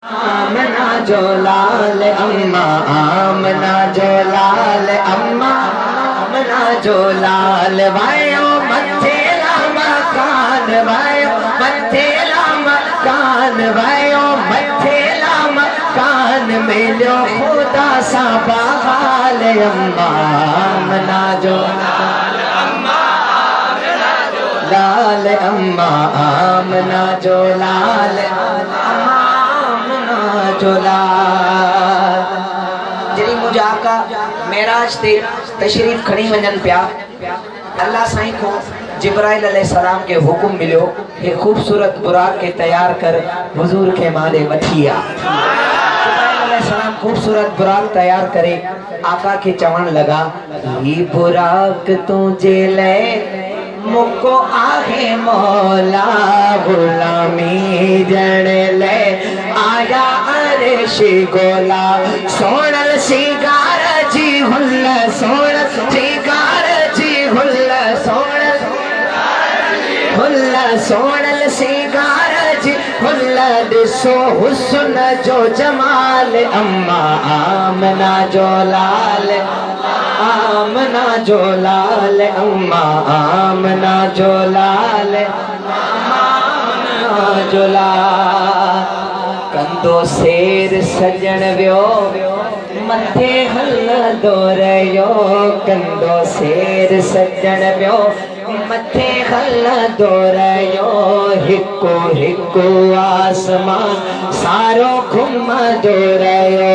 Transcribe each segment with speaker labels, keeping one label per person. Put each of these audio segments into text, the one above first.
Speaker 1: आमना जो लाल अम्मा, आमना जो लाल अम्मा, आमना जो लाल वायो मथे लामा कान वायो मथे लामा कान वायो मथे लामा कान मिलो खुदा सा बहाल अम्मा, आमना जो लाल अम्मा, आमना जो लाल अम्मा, आमना जो लाल जरी मुझे आका मेराज ते तशरीफ खणी वजन पिया। अल्लाह साईं को जिब्राइल अलैहिस्सलाम के हुक्म मिलो कि खूबसूरत बुराक के तैयार कर हुजूर के माले वठिया। जिब्राइल अलैहिस्सलाम खूबसूरत बुराक तैयार करे आका के चवण लगा, ये बुराक तुझे ले मुको आहे मौला, गुलामी जण ले आया अरशी गोला, सोनल सिगार जी हुल्ल सोनल सिगार जी हुल्ल सोनल हुल्ल सोनल सिगार जी हुल्ल दिसो हुस्न जो जमाल अम्मा, आमना जो लाल, आमना जो लाल अम्मा, आमना जो लाल, आमना जो लाल। कंदो शेर सजन व्यो मथे हल दोरयो, कंदो शेर सजन व्यो मथे हल दोरयो, हिको हिको आसमान सारो घुम दोरयो,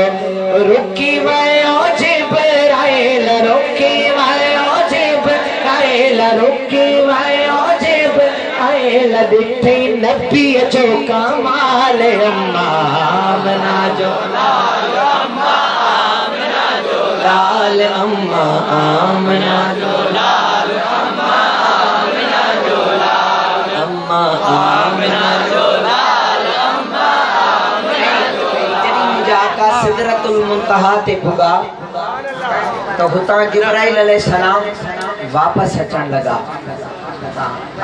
Speaker 1: रुकी वयो जिब्राइल, रुकी वयो जिब्राइल, रुकी वयो जिब्राइल, दिठी नबी जो कमाल अम्मा, आमना जो लाल अम्मा, आमना जो लाल अम्मा, आमना जो लाल अम्मा, आमना जो लाल अम्मा, आमना जो लाल अम्मा, आमना जो लाल। जाका सिदरतुल मुंतहा ते पुगा तो हुता जिब्राइल अलैहिस्सलाम वापस अचन लगा।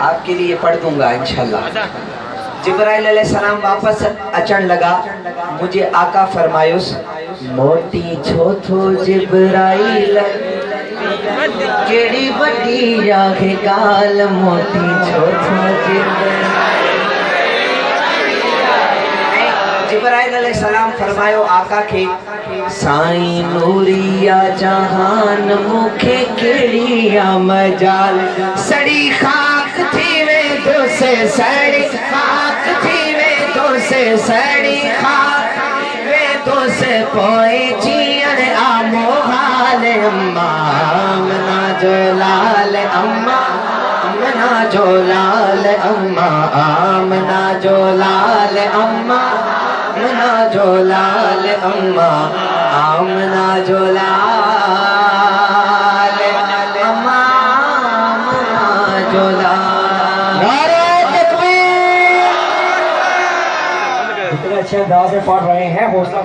Speaker 1: आपके लिए पढ़ दूंगा इंशाल्लाह। जिब्राइल अलैहिस्सलाम वापस अचन लगा। मुझे आका फरमायुस, मोटी छो थो जिब्राइल केड़ी बड़ी आखे गाल, मोटी छो थो जिब्राइल अलैहिस्सलाम फरमायो आका के, साईं नूरिया जहान मुखे केड़िया मजाल, सड़ी खाक थी वे तो से सड़ी खाक थी वे तो से सड़ी खाक वे तो से पोए जियन आमो हाल अम्मा, आमना जो लाल अम्मा, आमना जो लाल अम्मा, आमना जो लाल अम्मा, आमना जो लाल अम्मा, आमना जो लाल अम्मा, आमना जो लाल। नारे तकबीर।
Speaker 2: इतने अच्छे अंदाज में पढ़ रहे हैं, हौसला